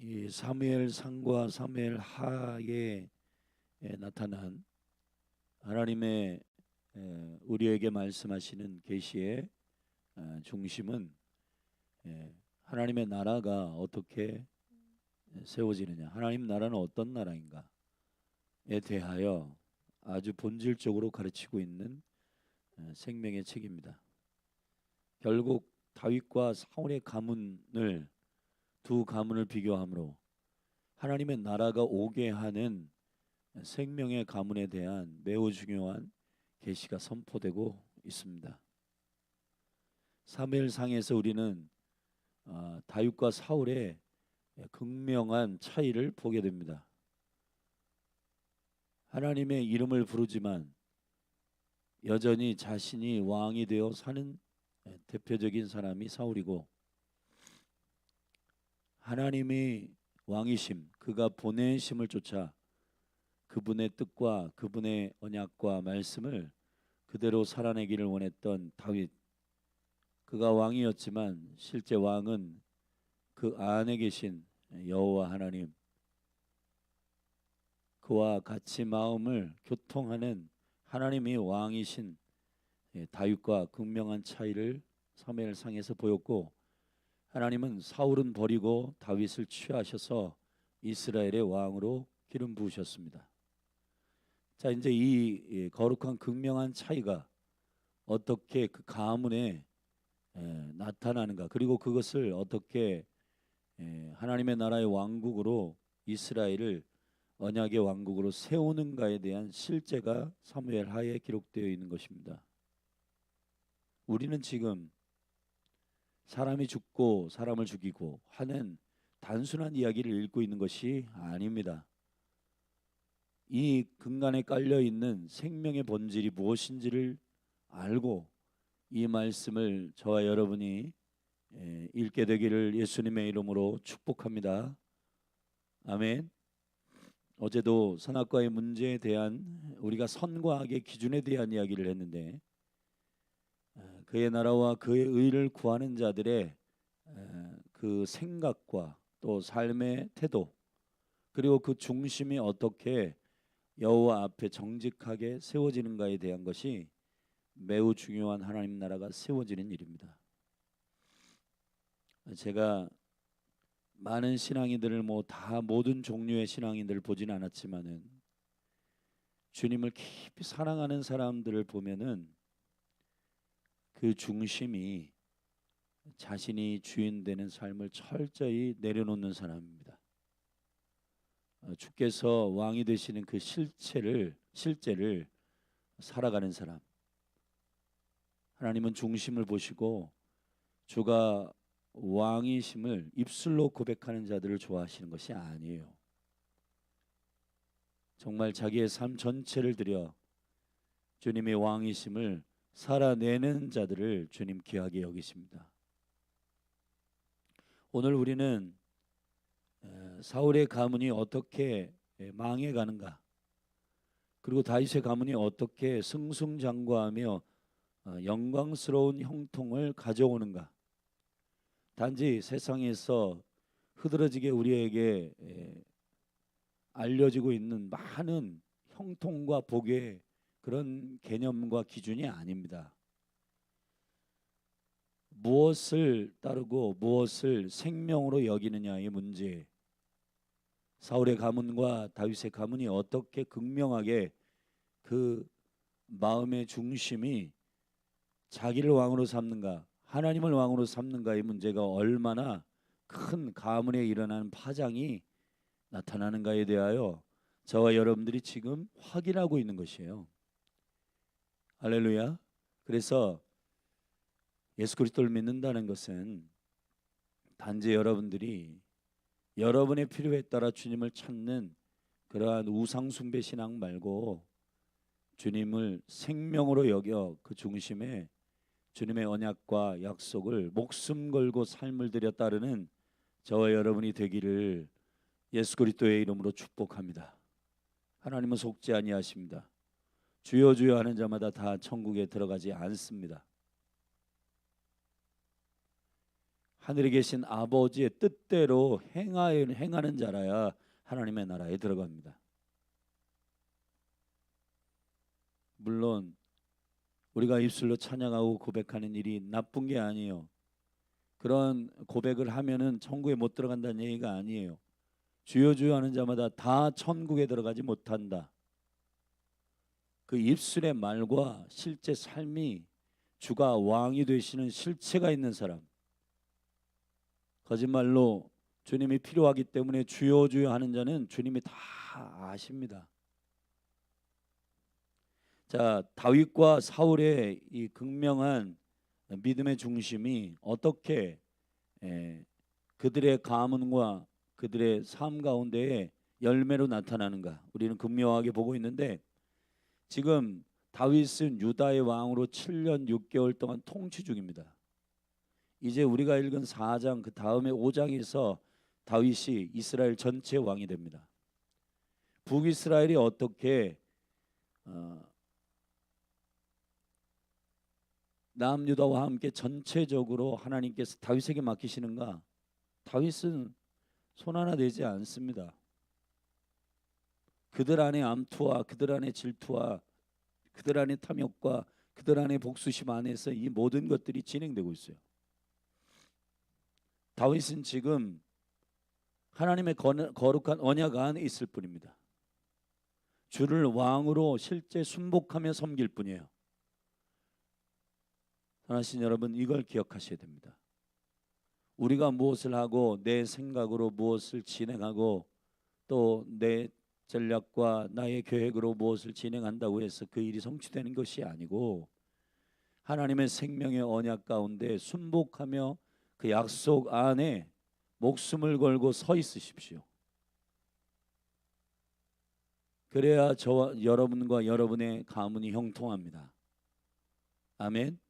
이 사무엘상과 사무엘하에 나타난 하나님의 우리에게 말씀하시는 계시의 중심은 하나님의 나라가 어떻게 세워지느냐, 하나님 나라는 어떤 나라인가에 대하여 아주 본질적으로 가르치고 있는 생명의 책입니다. 결국 다윗과 사울의 가문을 두 가문을 비교함으로 하나님의 나라가 오게 하는 생명의 가문에 대한 매우 중요한 계시가 선포되고 있습니다. 사무엘상에서 우리는 다윗과 사울의 극명한 차이를 보게 됩니다. 하나님의 이름을 부르지만 여전히 자신이 왕이 되어 사는 대표적인 사람이 사울이고, 하나님이 왕이심, 그가 보내심을 쫓아 그분의 뜻과 그분의 언약과 말씀을 그대로 살아내기를 원했던 다윗. 그가 왕이었지만 실제 왕은 그 안에 계신 여호와 하나님, 그와 같이 마음을 교통하는 하나님이 왕이신 다윗과 극명한 차이를 사무엘상에서 보였고, 하나님은 사울은 버리고 다윗을 취하셔서 이스라엘의 왕으로 기름 부으셨습니다. 자, 이제 이 거룩한 극명한 차이가 어떻게 그 가문에 나타나는가, 그리고 그것을 어떻게 하나님의 나라의 왕국으로 이스라엘을 언약의 왕국으로 세우는가에 대한 실제가 사무엘하에 기록되어 있는 것입니다. 우리는 지금 사람이 죽고 사람을 죽이고 하는 단순한 이야기를 읽고 있는 것이 아닙니다. 이 근간에 깔려 있는 생명의 본질이 무엇인지를 알고 이 말씀을 저와 여러분이 읽게 되기를 예수님의 이름으로 축복합니다. 아멘. 어제도 선악과의 문제에 대한, 우리가 선과 악의 기준에 대한 이야기를 했는데, 그의 나라와 그의 의를 구하는 자들의 그 생각과 또 삶의 태도, 그리고 그 중심이 어떻게 여호와 앞에 정직하게 세워지는가에 대한 것이 매우 중요한 하나님 나라가 세워지는 일입니다. 제가 많은 신앙인들을 다 모든 종류의 신앙인들을 보지는 않았지만은 주님을 깊이 사랑하는 사람들을 보면은 그 중심이 자신이 주인 되는 삶을 철저히 내려놓는 사람입니다. 주께서 왕이 되시는 그 실제를 살아가는 사람. 하나님은 중심을 보시고 주가 왕이심을 입술로 고백하는 자들을 좋아하시는 것이 아니에요. 정말 자기의 삶 전체를 들여 주님의 왕이심을 살아내는 자들을 주님 귀하게 여기십니다. 오늘 우리는 사울의 가문이 어떻게 망해가는가, 그리고 다윗의 가문이 어떻게 승승장구하며 영광스러운 형통을 가져오는가, 단지 세상에서 흐드러지게 우리에게 알려지고 있는 많은 형통과 복의 그런 개념과 기준이 아닙니다. 무엇을 따르고 무엇을 생명으로 여기느냐의 문제. 사울의 가문과 다윗의 가문이 어떻게 극명하게 그 마음의 중심이 자기를 왕으로 삼는가, 하나님을 왕으로 삼는가의 문제가 얼마나 큰 가문에 일어나는 파장이 나타나는가에 대하여 저와 여러분들이 지금 확인하고 있는 것이에요. 할렐루야. 그래서 예수 그리스도를 믿는다는 것은 단지 여러분들이 여러분의 필요에 따라 주님을 찾는 그러한 우상 숭배 신앙 말고, 주님을 생명으로 여겨 그 중심에 주님의 언약과 약속을 목숨 걸고 삶을 들여 따르는 저와 여러분이 되기를 예수 그리스도의 이름으로 축복합니다. 하나님은 속지 아니하십니다. 주여 주여 하는 자마다 다 천국에 들어가지 않습니다. 하늘에 계신 아버지의 뜻대로 행하는 자라야 하나님의 나라에 들어갑니다. 물론 우리가 입술로 찬양하고 고백하는 일이 나쁜 게 아니에요. 그런 고백을 하면은 천국에 못 들어간다는 얘기가 아니에요. 주여 주여 하는 자마다 다 천국에 들어가지 못한다. 그 입술의 말과 실제 삶이 주가 왕이 되시는 실체가 있는 사람, 거짓말로 주님이 필요하기 때문에 주여 주여 하는 자는 주님이 다 아십니다. 자, 다윗과 사울의 이 극명한 믿음의 중심이 어떻게 그들의 가문과 그들의 삶 가운데에 열매로 나타나는가, 우리는 극명하게 보고 있는데, 지금 다윗은 유다의 왕으로 7년 6개월 동안 통치 중입니다. 이제 우리가 읽은 4장 그 다음에 5장에서 다윗이 이스라엘 전체 왕이 됩니다. 북이스라엘이 어떻게 남유다와 함께 전체적으로 하나님께서 다윗에게 맡기시는가? 다윗은 손 하나 내지 않습니다. 그들 안에 암투와 그들 안에 질투와 그들 안에 탐욕과 그들 안에 복수심 안에서 이 모든 것들이 진행되고 있어요. 다윗은 지금 하나님의 거룩한 언약 안에 있을 뿐입니다. 주를 왕으로 실제 순복하며 섬길 뿐이에요. 사랑하신 여러분, 이걸 기억하셔야 됩니다. 우리가 무엇을 하고 내 생각으로 무엇을 진행하고 또 내 전략과 나의 계획으로 무엇을 진행한다고 해서 그 일이 성취되는 것이 아니고, 하나님의 생명의 언약 가운데 순복하며 그 약속 안에 목숨을 걸고 서 있으십시오. 그래야 저와 여러분과 여러분의 가문이 형통합니다. 아멘.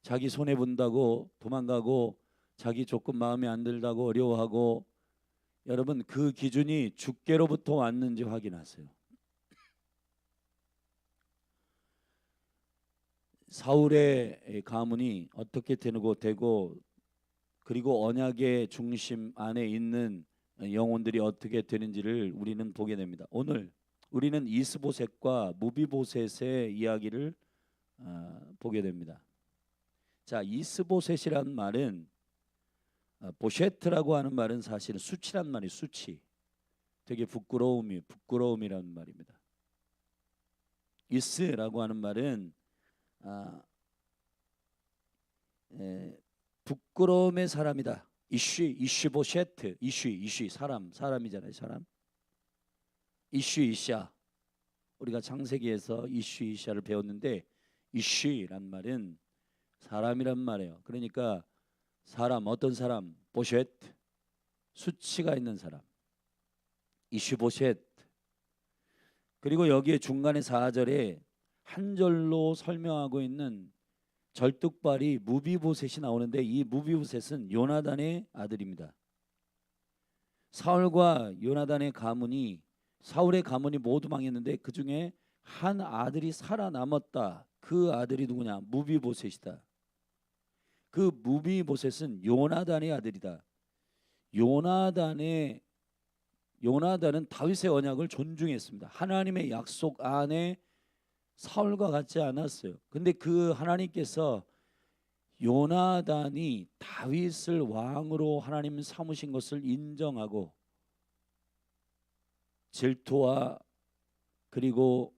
자기 손해 본다고 도망가고 자기 조금 마음에 안 들다고 어려워하고, 여러분 그 기준이 주께로부터 왔는지 확인하세요. 사울의 가문이 어떻게 되고 그리고 언약의 중심 안에 있는 영혼들이 어떻게 되는지를 우리는 보게 됩니다. 오늘 우리는 이스보셋과 무비보셋의 이야기를 보게 됩니다. 자, 이스보셋이란 말은 보셰트라고 하는 말은 사실은 수치란 말이에요. 수치. 되게 부끄러움이라는 말입니다. 이스라고 하는 말은 부끄러움의 사람이다. 이슈보셰트, 이슈 사람이잖아요. 사람. 이샤. 우리가 창세기에서 이샤를 배웠는데, 이슈란 말은 사람이란 말이에요. 그러니까 사람, 어떤 사람, 보셰트, 수치가 있는 사람, 이슈보셰트. 그리고 여기에 중간에 4절에 한 절로 설명하고 있는 절뚝발이 무비보셋이 나오는데, 이 무비보셋은 요나단의 아들입니다. 사울과 요나단의 가문이, 사울의 가문이 모두 망했는데 그 중에 한 아들이 살아남았다. 그 아들이 누구냐? 무비보셋이다. 그 무비보셋은 요나단의 아들이다. 요나단은 다윗의 언약을 존중했습니다. 하나님의 약속 안에 사울과 같지 않았어요. 근데 그 하나님께서 요나단이 다윗을 왕으로 하나님 삼으신 것을 인정하고, 질투와 그리고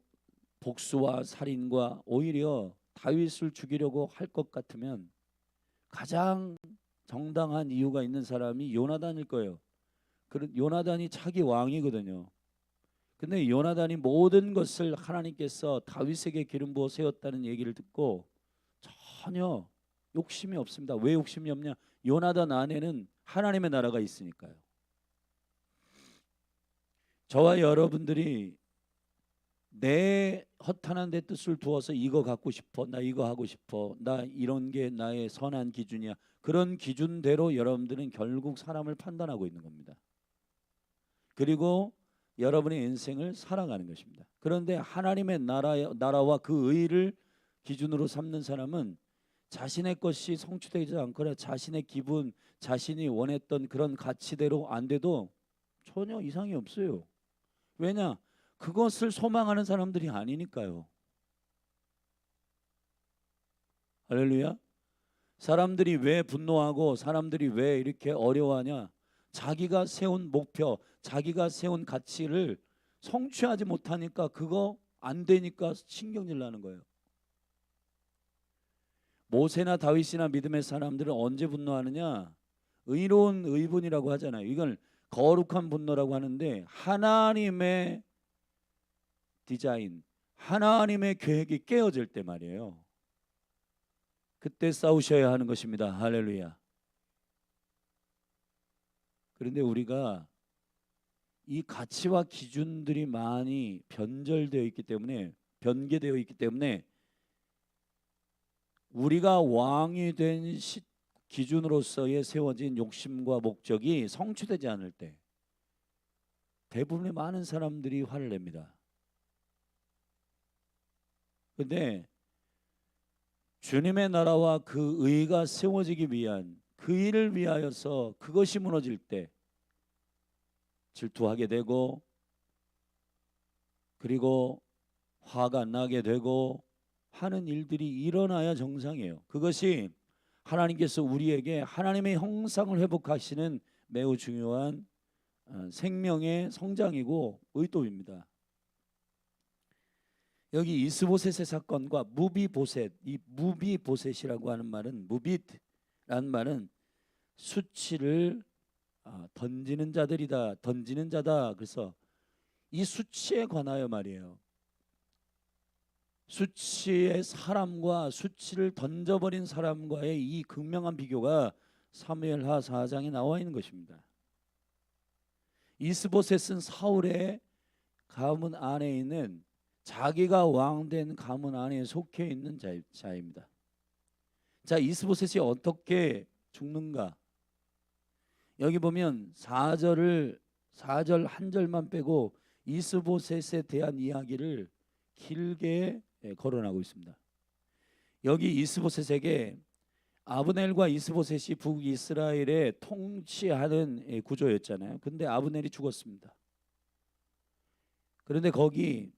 복수와 살인과 오히려 다윗을 죽이려고 할 것 같으면 가장 정당한 이유가 있는 사람이 요나단일 거예요. 요나단이 차기 왕이거든요. 근데 요나단이 모든 것을 하나님께서 다윗에게 기름 부어 세웠다는 얘기를 듣고 전혀 욕심이 없습니다. 왜 욕심이 없냐? 요나단 안에는 하나님의 나라가 있으니까요. 저와 여러분들이 내 허탄한 데 뜻을 두어서 이거 갖고 싶어, 나 이거 하고 싶어, 나 이런 게 나의 선한 기준이야, 그런 기준대로 여러분들은 결국 사람을 판단하고 있는 겁니다. 그리고 여러분의 인생을 살아가는 것입니다. 그런데 하나님의 나라와 그 의를 기준으로 삼는 사람은 자신의 것이 성취되지 않거나 자신의 기분, 자신이 원했던 그런 가치대로 안 돼도 전혀 이상이 없어요. 왜냐? 그것을 소망하는 사람들이 아니니까요. 할렐루야. 사람들이 왜 분노하고 사람들이 왜 이렇게 어려워하냐? 자기가 세운 목표, 자기가 세운 가치를 성취하지 못하니까, 그거 안 되니까 신경질 나는 거예요. 모세나 다윗이나 믿음의 사람들은 언제 분노하느냐? 의로운 의분이라고 하잖아요. 이걸 거룩한 분노라고 하는데, 하나님의 디자인, 하나님의 계획이 깨어질 때 말이에요. 그때 싸우셔야 하는 것입니다. 할렐루야. 그런데 우리가 이 가치와 기준들이 많이 변절되어 있기 때문에, 변개되어 있기 때문에 우리가 왕이 된 기준으로서의 세워진 욕심과 목적이 성취되지 않을 때 대부분의 많은 사람들이 화를 냅니다. 그런데 주님의 나라와 그 의가 세워지기 위한, 그 일을 위하여서 그것이 무너질 때 질투하게 되고, 그리고 화가 나게 되고 하는 일들이 일어나야 정상이에요. 그것이 하나님께서 우리에게 하나님의 형상을 회복하시는 매우 중요한 생명의 성장이고 의도입니다. 여기 이스보셋의 사건과 무비보셋, 이 무비보셋이라고 하는 말은, 무빗라는 말은 수치를 던지는 자들이다, 던지는 자다. 그래서 이 수치에 관하여 말이에요. 수치의 사람과 수치를 던져버린 사람과의 이 극명한 비교가 사무엘하 4장에 나와 있는 것입니다. 이스보셋은 사울의 가문 안에 있는, 자기가 왕된 가문 안에 속해 있는 자입니다. 자, 이스보셋이 어떻게 죽는가? 여기 보면 4절 한 절만 빼고 이스보셋에 대한 이야기를 길게 거론하고 있습니다. 여기 이스보셋에게 아브넬과 이스보셋이 북이스라엘에 통치하는 구조였잖아요. 근데 아브넬이 죽었습니다. 그런데 거기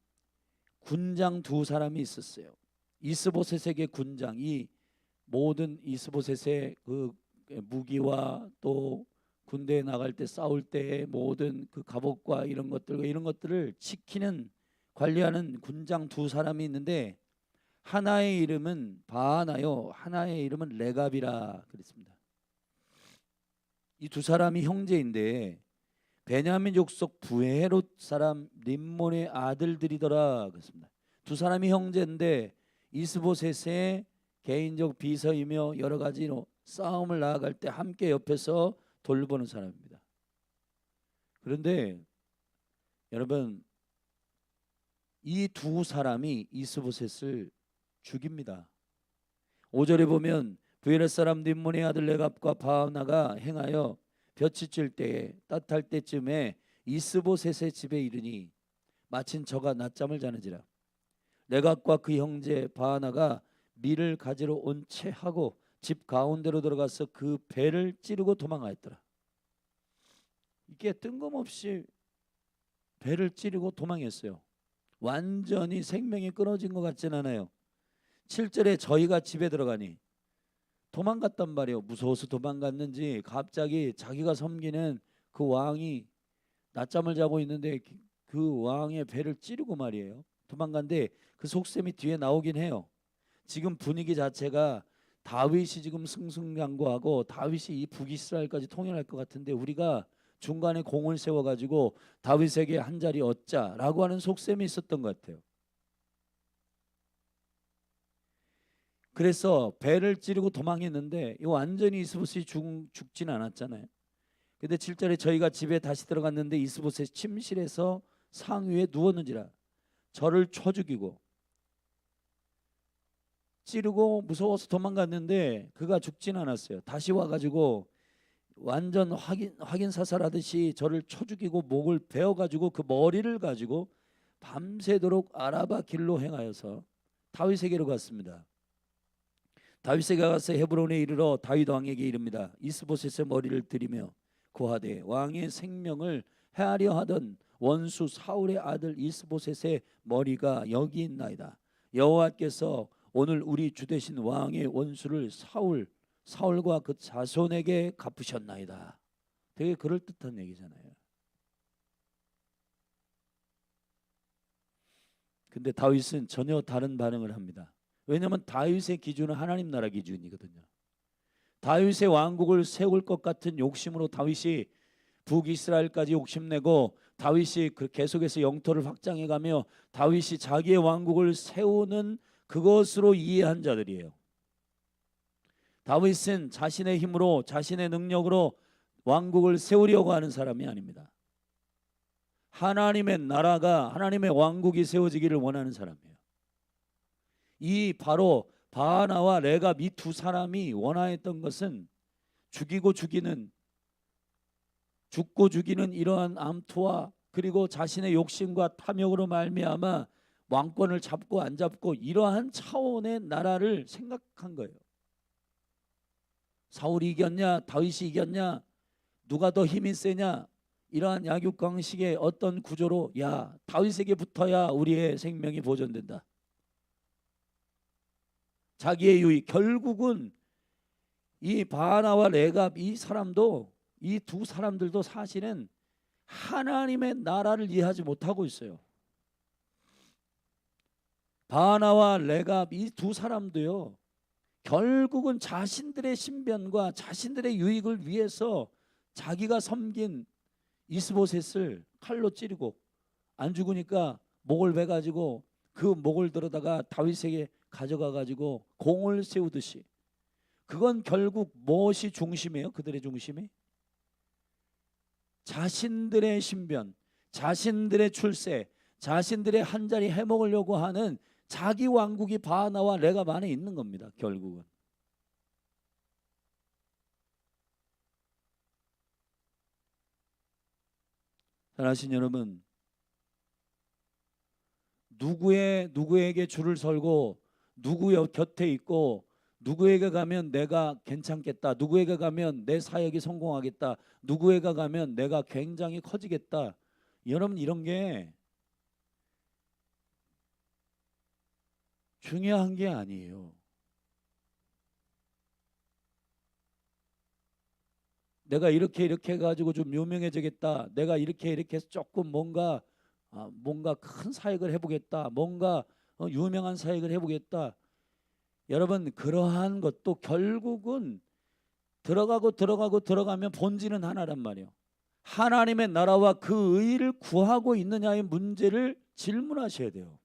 군장 두 사람이 있었어요. 이스보셋에게 군장, 이 모든 이스보셋의 그 무기와 또 군대에 나갈 때 싸울 때의 모든 그 갑옷과 이런 것들을 지키는, 관리하는 군장 두 사람이 있는데, 하나의 이름은 바하나요, 하나의 이름은 레갑이라 그랬습니다. 이 두 사람이 형제인데 베냐민 족속 부헤롯 사람 림몬의 아들들이더라 그랬습니다. 두 사람이 형제인데 이스보셋의 개인적 비서이며 여러 가지로 싸움을 나아갈 때 함께 옆에서 돌보는 사람입니다. 그런데 여러분, 이 두 사람이 이스보셋을 죽입니다. 5절에 보면 부헤롯 사람 림몬의 아들 레갑과 바하나가 행하여 볕이 칠 때에, 따뜻할 때쯤에 이스보셋의 집에 이르니 마침 저가 낮잠을 자는지라. 레갑과 그 형제 바하나가 밀을 가지러 온 채 하고 집 가운데로 들어가서 그 배를 찌르고 도망하였더라. 이게 뜬금없이 배를 찌르고 도망했어요. 완전히 생명이 끊어진 것 같진 않아요. 7절에 저희가 집에 들어가니, 도망갔단 말이에요. 무서워서 도망갔는지 갑자기 자기가 섬기는 그 왕이 낮잠을 자고 있는데 그 왕의 배를 찌르고 말이에요. 도망간데 그 속셈이 뒤에 나오긴 해요. 지금 분위기 자체가 다윗이 지금 승승장구하고 다윗이 이 북이스라엘까지 통일할 것 같은데 우리가 중간에 공을 세워가지고 다윗에게 한 자리 얻자라고 하는 속셈이 있었던 것 같아요. 그래서 배를 찌르고 도망했는데 완전히 이스보셋이 죽진 않았잖아요. 근데 7절에 저희가 집에 다시 들어갔는데 이스보셋 침실에서 상위에 누웠는지라. 저를 쳐 죽이고 찌르고 무서워서 도망갔는데 그가 죽진 않았어요. 다시 와가지고 완전 확인 사살하듯이 저를 쳐 죽이고 목을 베어가지고 그 머리를 가지고 밤새도록 아라바 길로 행하여서 다윗에게로 갔습니다. 다윗에게 가서 헤브론에 이르러 다윗 왕에게 이릅니다. 이스보셋의 머리를 들이며 고하되 왕의 생명을 해하려 하던 원수 사울의 아들 이스보셋의 머리가 여기 있나이다. 여호와께서 오늘 우리 주 되신 왕의 원수를 사울과 그 자손에게 갚으셨나이다. 되게 그럴듯한 얘기잖아요. 근데 다윗은 전혀 다른 반응을 합니다. 왜냐하면 다윗의 기준은 하나님 나라 기준이거든요. 다윗의 왕국을 세울 것 같은 욕심으로 다윗이 북이스라엘까지 욕심내고 다윗이 계속해서 영토를 확장해가며 다윗이 자기의 왕국을 세우는 그것으로 이해한 자들이에요. 다윗은 자신의 힘으로 자신의 능력으로 왕국을 세우려고 하는 사람이 아닙니다. 하나님의 나라가 하나님의 왕국이 세워지기를 원하는 사람이에요. 이 바로 바하나와 레갑 이 두 사람이 원하였던 것은 죽고 죽이는 이러한 암투와 그리고 자신의 욕심과 탐욕으로 말미암아 왕권을 잡고 안 잡고 이러한 차원의 나라를 생각한 거예요. 사울이 이겼냐 다윗이 이겼냐 누가 더 힘이 세냐 이러한 약육강식의 어떤 구조로 야 다윗에게 붙어야 우리의 생명이 보존된다. 자기의 유익. 결국은 이 바하나와 레갑 이 사람도 이 두 사람들도 사실은 하나님의 나라를 이해하지 못하고 있어요. 바하나와 레갑 이 두 사람도요 결국은 자신들의 신변과 자신들의 유익을 위해서 자기가 섬긴 이스보셋을 칼로 찌르고 안 죽으니까 목을 베가지고 그 목을 들어다가 다윗에게 가져가 가지고 공을 세우듯이 그건 결국 무엇이 중심이에요? 그들의 중심이 자신들의 신변, 자신들의 출세, 자신들의 한자리 해먹으려고 하는 자기 왕국이 바하나와 레갑 안에 있는 겁니다. 결국은 사랑하신 여러분, 누구에게 줄을 설고 누구 곁에 있고 누구에게 가면 내가 괜찮겠다, 누구에게 가면 내 사역이 성공하겠다, 누구에게 가면 내가 굉장히 커지겠다. 여러분 이런 게 중요한 게 아니에요. 내가 이렇게 해가지고 좀 유명해지겠다, 내가 이렇게 해서 조금 뭔가 큰 사역을 해보겠다, 뭔가 유명한 사역을 해보겠다. 여러분 그러한 것도 결국은 들어가면 본질은 하나란 말이에요. 하나님의 나라와 그 의를 구하고 있느냐의 문제를 질문하셔야 돼요.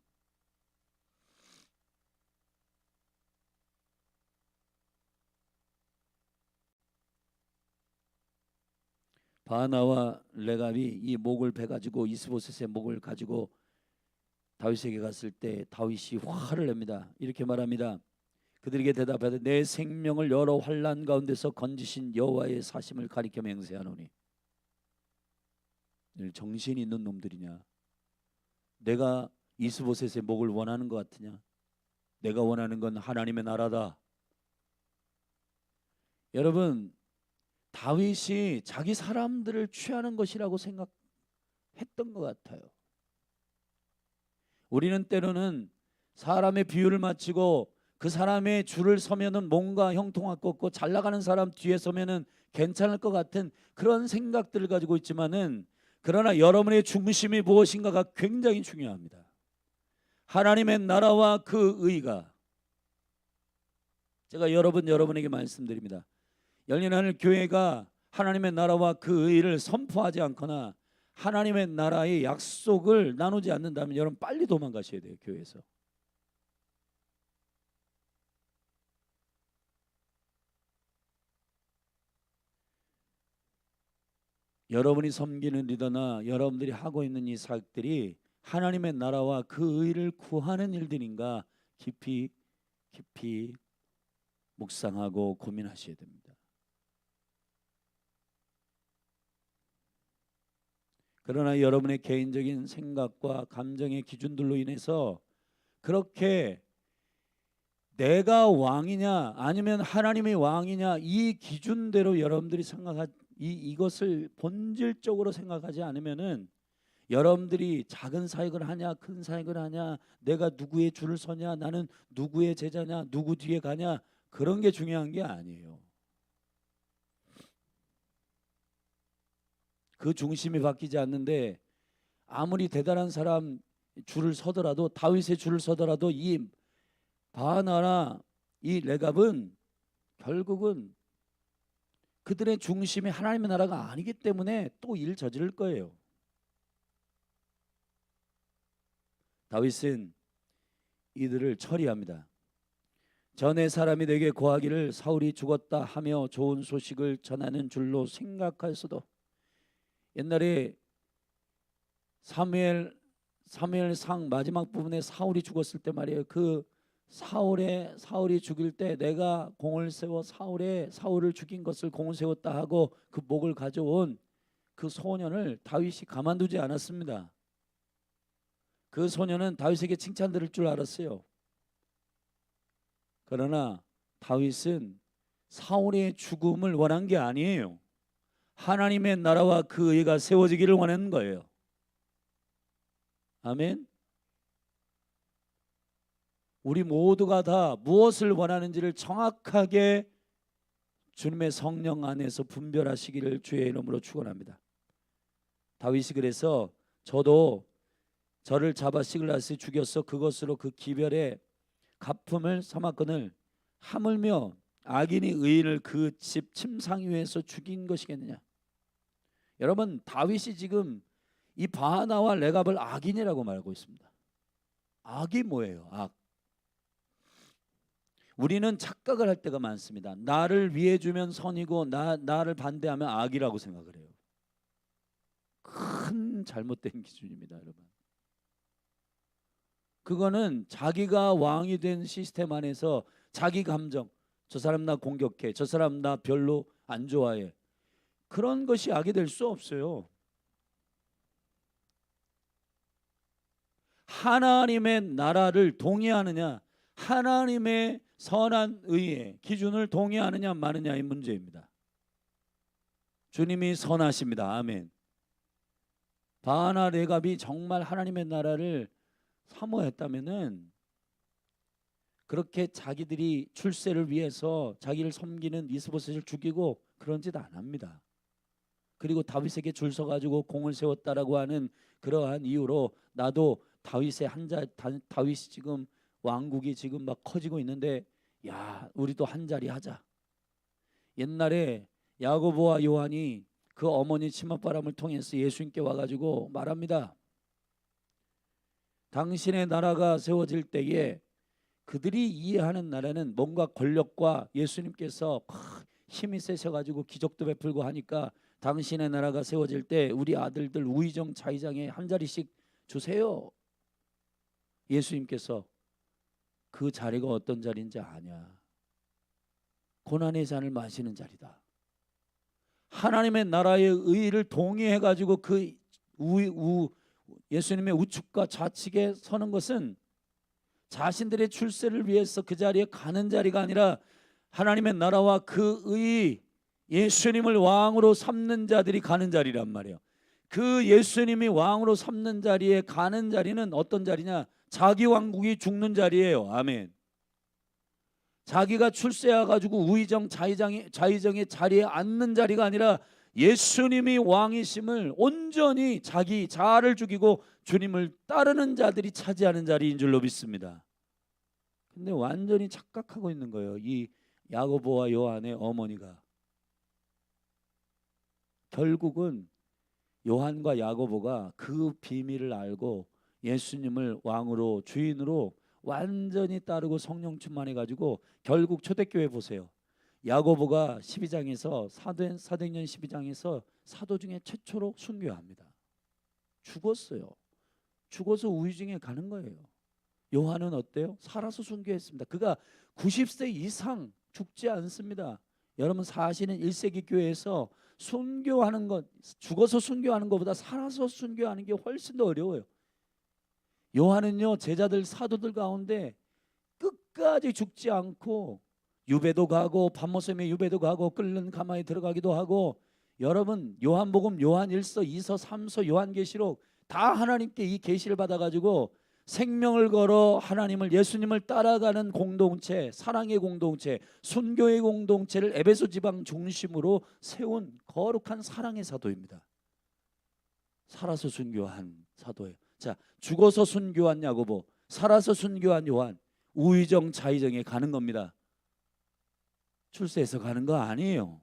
바하나와 레갑이 이 목을 베가지고 이스보셋의 목을 가지고 다윗에게 갔을 때 다윗이 화를 냅니다. 이렇게 말합니다. 그들에게 대답하되 내 생명을 여러 환난 가운데서 건지신 여호와의 사심을 가리켜 맹세하노니. 정신이 있는 놈들이냐? 내가 이스보셋의 목을 원하는 것 같으냐? 내가 원하는 건 하나님의 나라다. 여러분 다윗이 자기 사람들을 취하는 것이라고 생각했던 것 같아요. 우리는 때로는 사람의 비유를 마치고 그 사람의 줄을 서면은 뭔가 형통할 것 같고 잘 나가는 사람 뒤에 서면은 괜찮을 것 같은 그런 생각들을 가지고 있지만은 그러나 여러분의 중심이 무엇인가가 굉장히 중요합니다. 하나님의 나라와 그 의가. 제가 여러분에게 말씀드립니다. 열린 하늘 교회가 하나님의 나라와 그 의를 선포하지 않거나 하나님의 나라의 약속을 나누지 않는다면 여러분 빨리 도망가셔야 돼요. 교회에서. 여러분이 섬기는 리더나 여러분들이 하고 있는 이 사역들이 하나님의 나라와 그 의를 구하는 일들인가 깊이 묵상하고 고민하셔야 됩니다. 그러나 여러분의 개인적인 생각과 감정의 기준들로 인해서 그렇게 내가 왕이냐 아니면 하나님이 왕이냐 이 기준대로 여러분들이 이것을 본질적으로 생각하지 않으면은 여러분들이 작은 사역을 하냐 큰 사역을 하냐 내가 누구의 줄을 서냐 나는 누구의 제자냐 누구 뒤에 가냐 그런 게 중요한 게 아니에요. 그 중심이 바뀌지 않는데 아무리 대단한 사람 줄을 서더라도 다윗의 줄을 서더라도 이 바나나 이 레갑은 결국은 그들의 중심이 하나님의 나라가 아니기 때문에 또 일 저지를 거예요. 다윗은 이들을 처리합니다. 전에 사람이 내게 고하기를 사울이 죽었다 하며 좋은 소식을 전하는 줄로 생각하였어도 옛날에 사무엘상 마지막 부분에 사울이 죽었을 때 말이에요. 그 사울이 죽일 때 내가 공을 세워 사울을 죽인 것을 공을 세웠다 하고 그 목을 가져온 그 소년을 다윗이 가만두지 않았습니다. 그 소년은 다윗에게 칭찬 들을 줄 알았어요. 그러나 다윗은 사울의 죽음을 원한 게 아니에요. 하나님의 나라와 그 의가 세워지기를 원하는 거예요. 아멘. 우리 모두가 다 무엇을 원하는지를 정확하게 주님의 성령 안에서 분별하시기를 주의 이름으로 축원합니다. 다윗이 그래서 저도 저를 잡아 시글라스에 죽여서 그것으로 그 기별의 갚음을 삼았거늘 하물며 악인이 의인을 그 집 침상 위에서 죽인 것이겠느냐. 여러분 다윗이 지금 이 바나와 레갑을 악인이라고 말하고 있습니다. 악이 뭐예요? 악. 우리는 착각을 할 때가 많습니다. 나를 위해 주면 선이고 나를 반대하면 악이라고 생각을 해요. 큰 잘못된 기준입니다, 여러분. 그거는 자기가 왕이 된 시스템 안에서 자기 감정, 저 사람 나 공격해, 저 사람 나 별로 안 좋아해, 그런 것이 악이 될 수 없어요. 하나님의 나라를 동의하느냐, 하나님의 선한 의의 기준을 동의하느냐 마느냐의 문제입니다. 주님이 선하십니다. 아멘. 바나 레갑이 정말 하나님의 나라를 사모했다면은 그렇게 자기들이 출세를 위해서 자기를 섬기는 이스보셋을 죽이고 그런 짓 안 합니다. 그리고 다윗에게 줄 서가지고 공을 세웠다라고 하는 그러한 이유로 나도 다윗이 지금 왕국이 지금 막 커지고 있는데 야 우리도 한 자리 하자. 옛날에 야고보와 요한이 그 어머니 치맛바람을 통해서 예수님께 와가지고 말합니다. 당신의 나라가 세워질 때에 그들이 이해하는 나라는 뭔가 권력과 예수님께서 힘이 세셔가지고 기적도 베풀고 하니까 당신의 나라가 세워질 때 우리 아들들 우의정 좌의정에 한 자리씩 주세요. 예수님께서 그 자리가 어떤 자리인지 아냐? 고난의 잔을 마시는 자리다. 하나님의 나라의 의를 동의해가지고 그 예수님의 우측과 좌측에 서는 것은 자신들의 출세를 위해서 그 자리에 가는 자리가 아니라 하나님의 나라와 그 의 예수님을 왕으로 삼는 자들이 가는 자리란 말이에요. 그 예수님이 왕으로 삼는 자리에 가는 자리는 어떤 자리냐? 자기 왕국이 죽는 자리예요. 아멘. 자기가 출세해가지고 우의정 좌의정의 자리에 앉는 자리가 아니라 예수님이 왕이심을 온전히 자기 자아를 죽이고 주님을 따르는 자들이 차지하는 자리인 줄로 믿습니다. 근데 완전히 착각하고 있는 거예요. 이 야고보와 요한의 어머니가. 결국은 요한과 야고보가 그 비밀을 알고 예수님을 왕으로 주인으로 완전히 따르고 성령 충만해가지고 결국 초대교회 보세요. 야고보가 12장에서 사도행전 12장에서 사도 중에 최초로 순교합니다. 죽었어요. 죽어서 우유증에 가는 거예요. 요한은 어때요? 살아서 순교했습니다. 그가 90세 이상 죽지 않습니다. 여러분 사시는 1세기 교회에서 순교하는 것, 죽어서 순교하는 것보다 살아서 순교하는 게 훨씬 더 어려워요. 요한은요 제자들 사도들 가운데 끝까지 죽지 않고 유배도 가고 밤모섬에 유배도 가고 끓는 가마에 들어가기도 하고, 여러분 요한복음, 요한 1서, 2서, 3서, 요한계시록 다 하나님께 이 계시를 받아가지고 생명을 걸어 하나님을, 예수님을 따라가는 공동체, 사랑의 공동체, 순교의 공동체를 에베소 지방 중심으로 세운 거룩한 사랑의 사도입니다. 살아서 순교한 사도예요. 자, 죽어서 순교한 야고보, 살아서 순교한 요한, 우의정 좌의정에 가는 겁니다. 출세해서 가는 거 아니에요.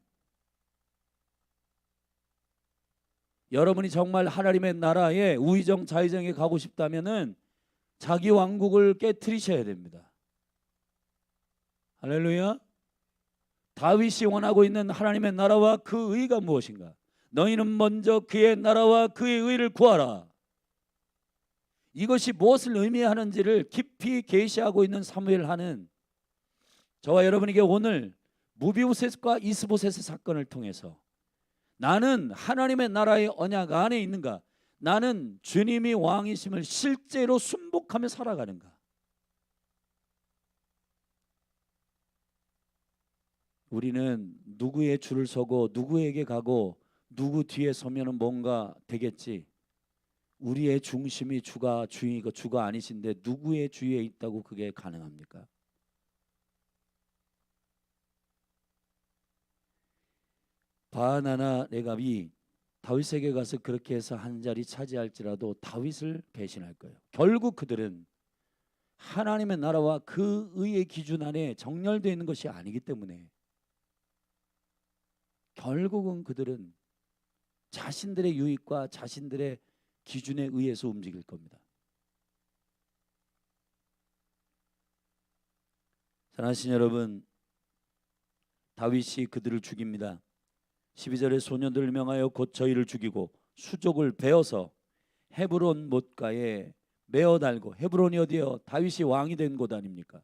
여러분이 정말 하나님의 나라에 우의정 좌의정에 가고 싶다면은 자기 왕국을 깨트리셔야 됩니다. 할렐루야. 다윗이 원하고 있는 하나님의 나라와 그 의가 무엇인가? 너희는 먼저 그의 나라와 그의 의를 구하라. 이것이 무엇을 의미하는지를 깊이 계시하고 있는 사무엘하는 저와 여러분에게 오늘 무비보셋과 이스보셋의 사건을 통해서 나는 하나님의 나라의 언약 안에 있는가? 나는 주님이 왕이심을 실제로 순복하며 살아가는가? 우리는 누구의 줄을 서고 누구에게 가고 누구 뒤에 서면은 뭔가 되겠지, 우리의 중심이 주가 주이고 주가 아니신데 누구의 주위에 있다고 그게 가능합니까? 바나나 레갑이 다윗에게 가서 그렇게 해서 한 자리 차지할지라도 다윗을 배신할 거예요. 결국 그들은 하나님의 나라와 그 의의 기준 안에 정렬되어 있는 것이 아니기 때문에 결국은 그들은 자신들의 유익과 자신들의 기준에 의해서 움직일 겁니다. 사랑하신 여러분, 다윗이 그들을 죽입니다. 12절에 소년들을 명하여 곧 저희를 죽이고 수족을 베어서 헤브론 못가에 메어 달고, 헤브론이 어디요? 다윗이 왕이 된 곳 아닙니까?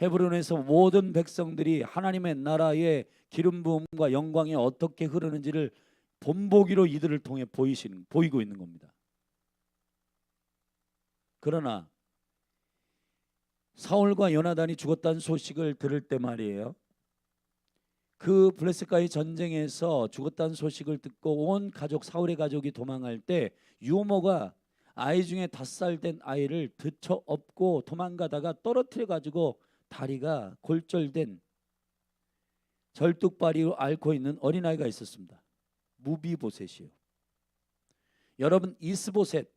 헤브론에서 모든 백성들이 하나님의 나라의 기름 부음과 영광이 어떻게 흐르는지를 본보기로 이들을 통해 보이고 있는 겁니다. 그러나 사울과 요나단이 죽었다는 소식을 들을 때 말이에요, 그 블레셋과의 전쟁에서 죽었다는 소식을 듣고 온 가족, 사울의 가족이 도망할 때 유모가 아이 중에 5살 된 아이를 드쳐 업고 도망가다가 떨어뜨려 가지고 다리가 골절된 절뚝발이로 앓고 있는 어린아이가 있었습니다. 무비보셋이요. 여러분, 이스보셋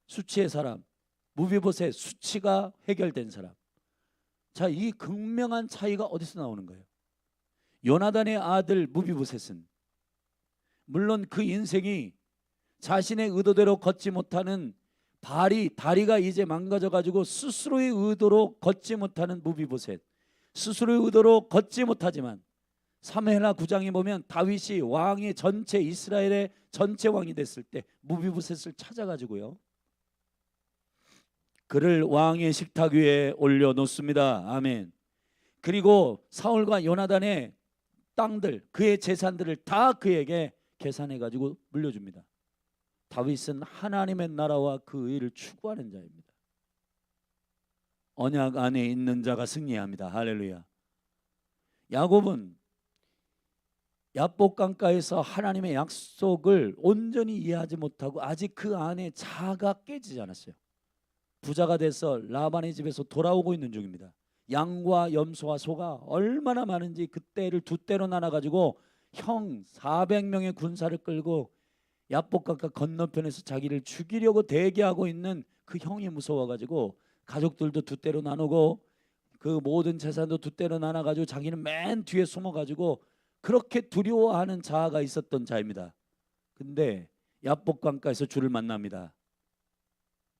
수치의 사람, 무비보셋 수치가 해결된 사람. 자, 이 극명한 차이가 어디서 나오는 거예요? 요나단의 아들 무비보셋은 물론 그 인생이 자신의 의도대로 걷지 못하는 다리가 이제 망가져 가지고 스스로의 의도로 걷지 못하는 무비보셋, 스스로의 의도로 걷지 못하지만 사무엘하 9장에 보면 다윗이 왕의 전체 이스라엘의 전체 왕이 됐을 때 무비보셋을 찾아가지고요, 그를 왕의 식탁 위에 올려놓습니다. 아멘. 그리고 사울과 요나단의 땅들, 그의 재산들을 다 그에게 계산해가지고 물려줍니다. 다윗은 하나님의 나라와 그 의를 추구하는 자입니다. 언약 안에 있는 자가 승리합니다. 할렐루야. 야곱은 야복강가에서 하나님의 약속을 온전히 이해하지 못하고 아직 그 안에 자아가 깨지지 않았어요. 부자가 돼서 라반의 집에서 돌아오고 있는 중입니다. 양과 염소와 소가 얼마나 많은지 그때를 두 때로 나눠가지고 형 400명의 군사를 끌고 야복강가 건너편에서 자기를 죽이려고 대기하고 있는 그 형이 무서워가지고 가족들도 두 때로 나누고 그 모든 재산도 두 때로 나눠가지고 자기는 맨 뒤에 숨어가지고 그렇게 두려워하는 자아가 있었던 자입니다. 근데 야복강가에서 주를 만납니다.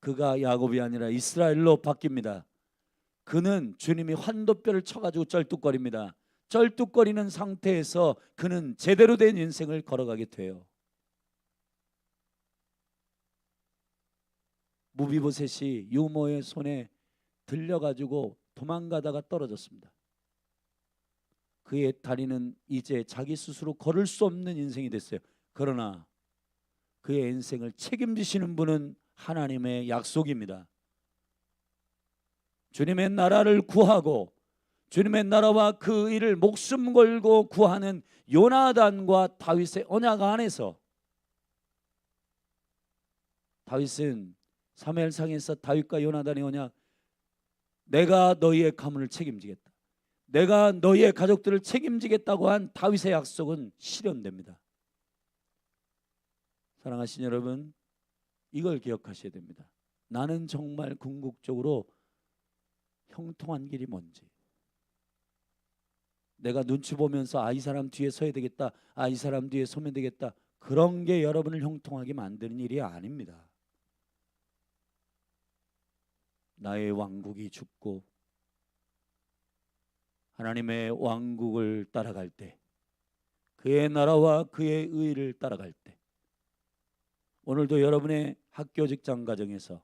그가 야곱이 아니라 이스라엘로 바뀝니다. 그는 주님이 환도뼈를 쳐가지고 쩔뚝거립니다. 쩔뚝거리는 상태에서 그는 제대로 된 인생을 걸어가게 돼요. 무비보셋이 유모의 손에 들려가지고 도망가다가 떨어졌습니다. 그의 다리는 이제 자기 스스로 걸을 수 없는 인생이 됐어요. 그러나 그의 인생을 책임지시는 분은 하나님의 약속입니다. 주님의 나라를 구하고 주님의 나라와 그 일을 목숨 걸고 구하는 요나단과 다윗의 언약 안에서, 다윗은 사무엘상에서 다윗과 요나단의 언약, 내가 너희의 가문을 책임지겠다, 내가 너희의 가족들을 책임지겠다고 한 다윗의 약속은 실현됩니다. 사랑하신 여러분, 이걸 기억하셔야 됩니다. 나는 정말 궁극적으로 형통한 길이 뭔지, 내가 눈치 보면서 이 사람 뒤에 서야 되겠다, 이 사람 뒤에 서면 되겠다, 그런 게 여러분을 형통하게 만드는 일이 아닙니다. 나의 왕국이 죽고 하나님의 왕국을 따라갈 때, 그의 나라와 그의 의를 따라갈 때, 오늘도 여러분의 학교 직장 가정에서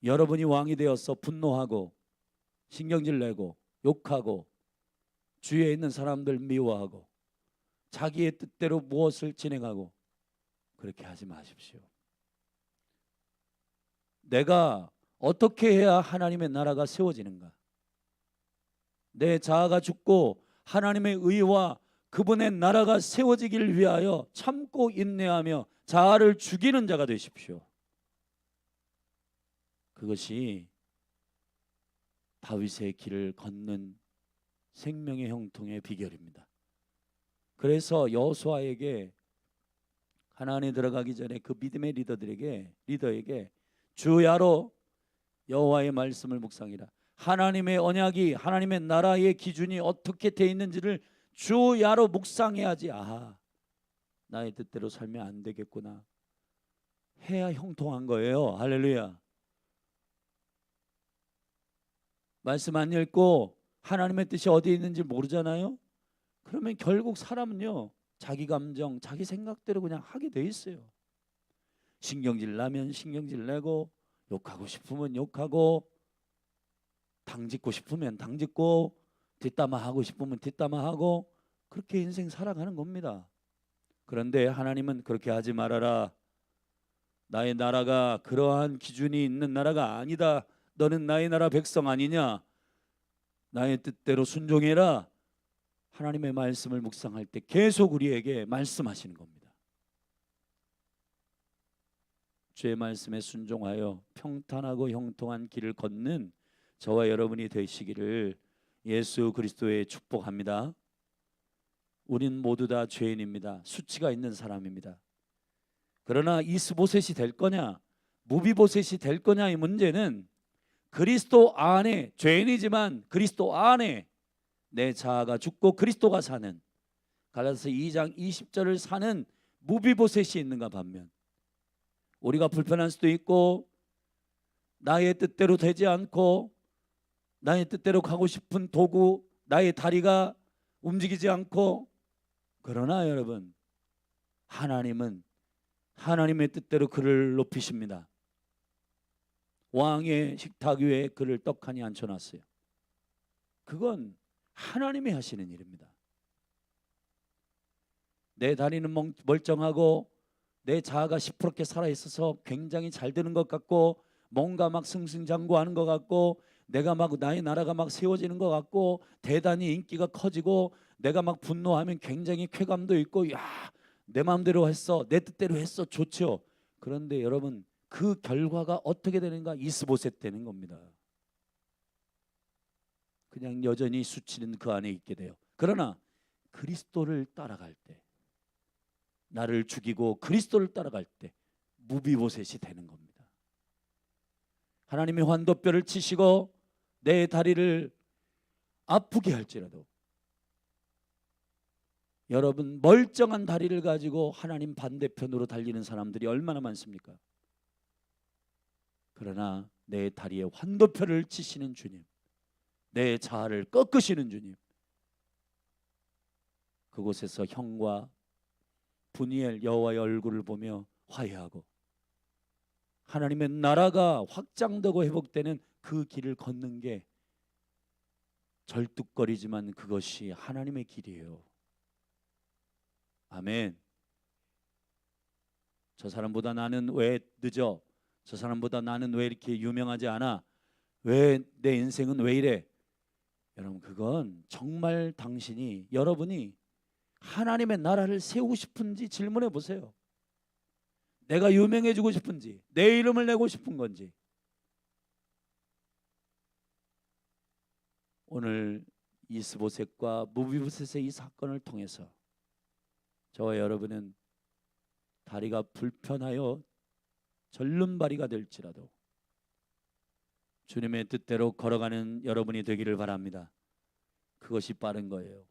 여러분이 왕이 되어서 분노하고 신경질 내고 욕하고 주위에 있는 사람들 미워하고 자기의 뜻대로 무엇을 진행하고, 그렇게 하지 마십시오. 내가 어떻게 해야 하나님의 나라가 세워지는가? 내 자아가 죽고 하나님의 의와 그분의 나라가 세워지기를 위하여 참고 인내하며 자아를 죽이는 자가 되십시오. 그것이 다윗의 길을 걷는 생명의 형통의 비결입니다. 그래서 여호수아에게, 가나안에 들어가기 전에 그 믿음의 리더에게 주야로 여호와의 말씀을 묵상이라, 하나님의 언약이, 하나님의 나라의 기준이 어떻게 돼 있는지를 주야로 묵상해야지, 나의 뜻대로 살면 안 되겠구나 해야 형통한 거예요. 할렐루야. 말씀 안 읽고 하나님의 뜻이 어디에 있는지 모르잖아요. 그러면 결국 사람은요, 자기 감정, 자기 생각대로 그냥 하게 돼 있어요. 신경질 나면 신경질 내고, 욕하고 싶으면 욕하고, 당짓고 싶으면 당짓고, 뒷담화하고 싶으면 뒷담화하고, 그렇게 인생 살아가는 겁니다. 그런데 하나님은 그렇게 하지 말아라. 나의 나라가 그러한 기준이 있는 나라가 아니다. 너는 나의 나라 백성 아니냐? 나의 뜻대로 순종해라. 하나님의 말씀을 묵상할 때 계속 우리에게 말씀하시는 겁니다. 주의 말씀에 순종하여 평탄하고 형통한 길을 걷는 저와 여러분이 되시기를 예수 그리스도의 축복합니다. 우린 모두 다 죄인입니다. 수치가 있는 사람입니다. 그러나 이스보셋이 될 거냐, 무비보셋이 될 거냐의 문제는 그리스도 안에, 죄인이지만 그리스도 안에 내 자아가 죽고 그리스도가 사는, 갈라디아서 2장 20절을 사는 무비보셋이 있는가 반면, 우리가 불편할 수도 있고 나의 뜻대로 되지 않고 나의 뜻대로 가고 싶은 도구, 나의 다리가 움직이지 않고, 그러나 여러분, 하나님은 하나님의 뜻대로 그를 높이십니다. 왕의 식탁 위에 그를 떡하니 앉혀놨어요. 그건 하나님이 하시는 일입니다. 내 다리는 멀쩡하고 내 자아가 시퍼렇게 살아있어서 굉장히 잘 되는 것 같고, 뭔가 막 승승장구하는 것 같고, 내가 막 나의 나라가 막 세워지는 것 같고, 대단히 인기가 커지고, 내가 막 분노하면 굉장히 쾌감도 있고, 내 마음대로 했어, 내 뜻대로 했어, 좋죠. 그런데 여러분, 그 결과가 어떻게 되는가? 이스보셋 되는 겁니다. 그냥 여전히 수치는 그 안에 있게 돼요. 그러나 그리스도를 따라갈 때, 나를 죽이고 그리스도를 따라갈 때 무비보셋이 되는 겁니다. 하나님이 환도뼈를 치시고 내 다리를 아프게 할지라도, 여러분, 멀쩡한 다리를 가지고 하나님 반대편으로 달리는 사람들이 얼마나 많습니까? 그러나 내 다리에 환도표를 치시는 주님, 내 자아를 꺾으시는 주님, 그곳에서 형과 분이엘 여호와의 얼굴을 보며 화해하고 하나님의 나라가 확장되고 회복되는 그 길을 걷는 게 절뚝거리지만 그것이 하나님의 길이에요. 아멘. 저 사람보다 나는 왜 늦어? 저 사람보다 나는 왜 이렇게 유명하지 않아? 왜 내 인생은 왜 이래? 여러분, 그건 정말 여러분이 하나님의 나라를 세우고 싶은지 질문해 보세요. 내가 유명해지고 싶은지, 내 이름을 내고 싶은 건지. 오늘 이스보셋과 무비보셋의 이 사건을 통해서 저와 여러분은 다리가 불편하여 절름발이가 될지라도 주님의 뜻대로 걸어가는 여러분이 되기를 바랍니다. 그것이 빠른 거예요.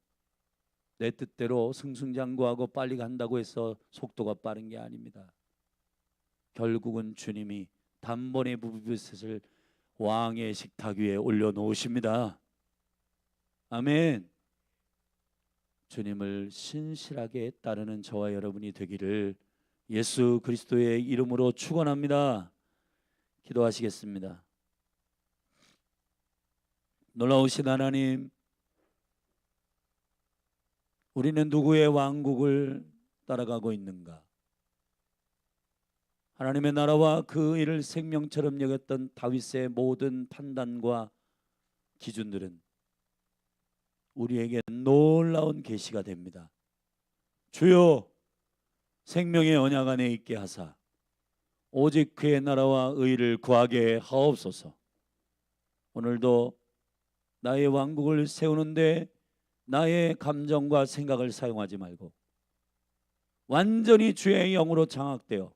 내 뜻대로 승승장구하고 빨리 간다고 해서 속도가 빠른 게 아닙니다. 결국은 주님이 단번에 무비보셋을 왕의 식탁 위에 올려놓으십니다. 아멘. 주님을 신실하게 따르는 저와 여러분이 되기를 예수 그리스도의 이름으로 축원합니다. 기도하시겠습니다. 놀라우신 하나님, 우리는 누구의 왕국을 따라가고 있는가? 하나님의 나라와 그 일을 생명처럼 여겼던 다윗의 모든 판단과 기준들은 우리에게 놀라운 계시가 됩니다. 주여, 생명의 언약 안에 있게 하사 오직 그의 나라와 의를 구하게 하옵소서. 오늘도 나의 왕국을 세우는데 나의 감정과 생각을 사용하지 말고 완전히 주의 영으로 장악되어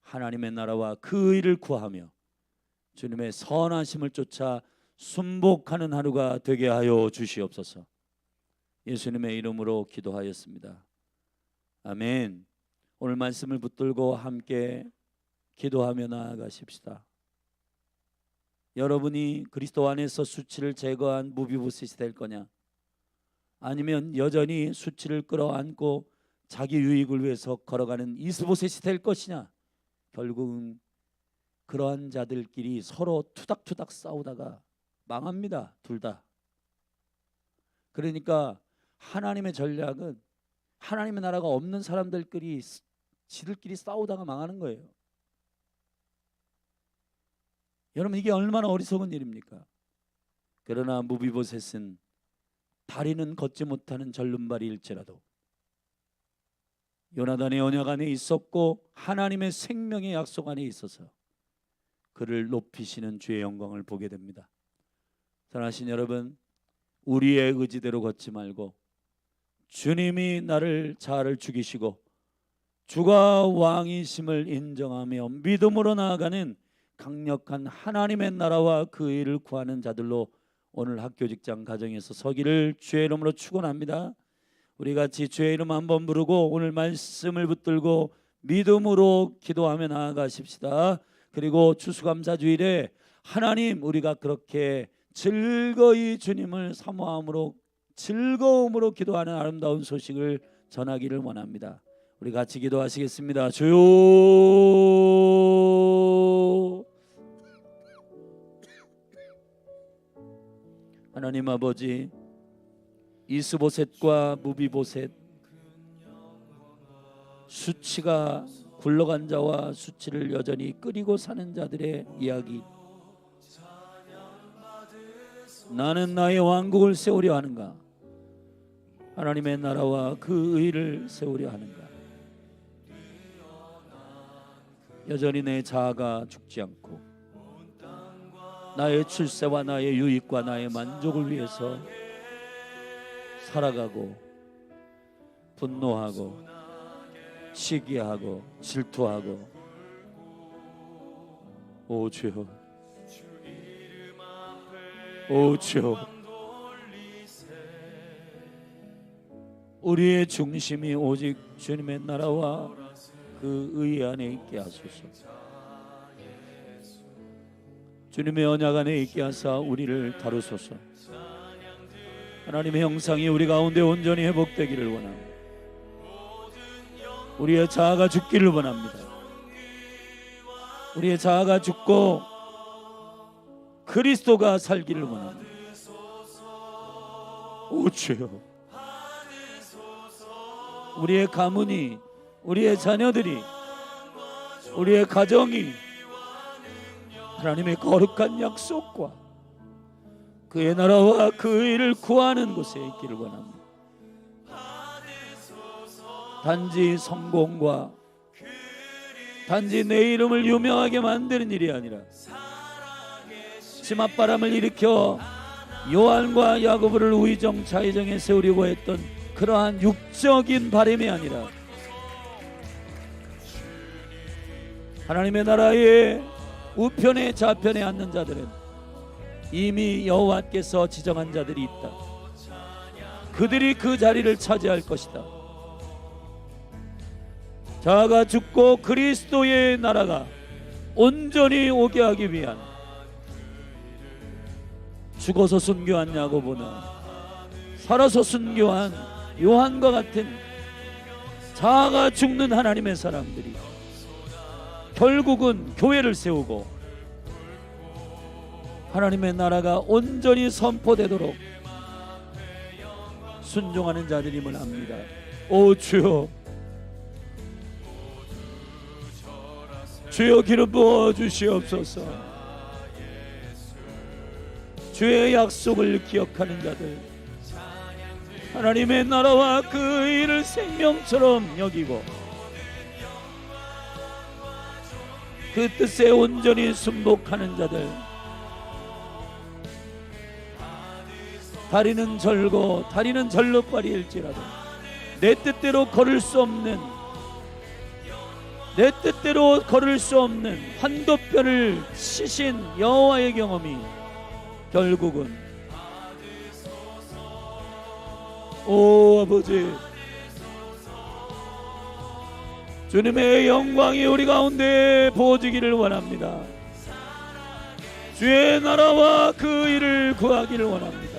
하나님의 나라와 그 의를 구하며 주님의 선하심을 쫓아 순복하는 하루가 되게 하여 주시옵소서. 예수님의 이름으로 기도하였습니다. 아멘. 오늘 말씀을 붙들고 함께 기도하며 나아가십시다. 여러분이 그리스도 안에서 수치를 제거한 무비보셋이 될 거냐, 아니면 여전히 수치를 끌어안고 자기 유익을 위해서 걸어가는 이스보셋이 될 것이냐. 결국은 그러한 자들끼리 서로 투닥투닥 싸우다가 망합니다. 둘 다. 그러니까 하나님의 전략은 하나님의 나라가 없는 사람들끼리 지들끼리 싸우다가 망하는 거예요. 여러분, 이게 얼마나 어리석은 일입니까? 그러나 무비보셋은 다리는 걷지 못하는 절름발이일지라도 요나단의 언약 안에 있었고 하나님의 생명의 약속 안에 있어서 그를 높이시는 주의 영광을 보게 됩니다. 사랑하신 여러분, 우리의 의지대로 걷지 말고 주님이 나를 자아를 죽이시고 주가 왕이심을 인정하며 믿음으로 나아가는 강력한 하나님의 나라와 그 일을 구하는 자들로 오늘 학교, 직장, 가정에서 서기를 주의 이름으로 축원합니다. 우리 같이 주의 이름 한번 부르고 오늘 말씀을 붙들고 믿음으로 기도하며 나아가십시다. 그리고 추수감사주일에 하나님, 우리가 그렇게 즐거이 주님을 사모함으로 즐거움으로 기도하는 아름다운 소식을 전하기를 원합니다. 우리 같이 기도하시겠습니다. 주여, 하나님 아버지, 이스보셋과 무비보셋, 수치가 굴러간 자와 수치를 여전히 끓이고 사는 자들의 이야기, 나는 나의 왕국을 세우려 하는가? 하나님의 나라와 그 의를 세우려 하는가? 여전히 내 자아가 죽지 않고 나의 출세와 나의 유익과 나의 만족을 위해서 살아가고 분노하고 시기하고 질투하고, 오 주여, 오 주여, 우리의 중심이 오직 주님의 나라와 그 의 안에 있게 하소서. 주님의 언약 안에 있게 하사 우리를 다루소서. 하나님의 형상이 우리 가운데 온전히 회복되기를 원합니다. 우리의 자아가 죽기를 원합니다. 우리의 자아가 죽고 그리스도가 살기를 원합니다. 오 주여, 우리의 가문이, 우리의 자녀들이, 우리의 가정이 하나님의 거룩한 약속과 그의 나라와 그 일을 구하는 곳에 있기를 원합니다. 단지 성공과 단지 내 이름을 유명하게 만드는 일이 아니라 치맛바람을 일으켜 요한과 야고보를 우의정 좌의정에 세우려고 했던 그러한 육적인 바람이 아니라 하나님의 나라의 우편에 좌편에 앉는 자들은 이미 여호와께서 지정한 자들이 있다. 그들이 그 자리를 차지할 것이다. 자가 죽고 그리스도의 나라가 온전히 오게 하기 위한 죽어서 순교한 야고보나 살아서 순교한 요한과 같은 자아가 죽는 하나님의 사람들이 결국은 교회를 세우고 하나님의 나라가 온전히 선포되도록 순종하는 자들임을 압니다. 오 주여, 주여 기름 부어 주시옵소서. 주의 약속을 기억하는 자들, 하나님의 나라와 그 일을 생명처럼 여기고 그 뜻에 온전히 순복하는 자들, 다리는 절고 다리는 절로발이일지라도 내 뜻대로 걸을 수 없는, 내 뜻대로 걸을 수 없는 한도뼈를 치신 여호와의 경험이 결국은 오 아버지, 주님의 영광이 우리 가운데 부어지기를 원합니다. 주의 나라와 그 일을 구하기를 원합니다.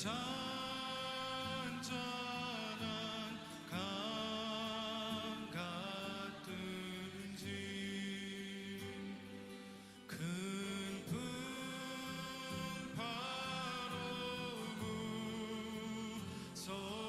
잔잔한 강 같든지 큰 풍파로 무서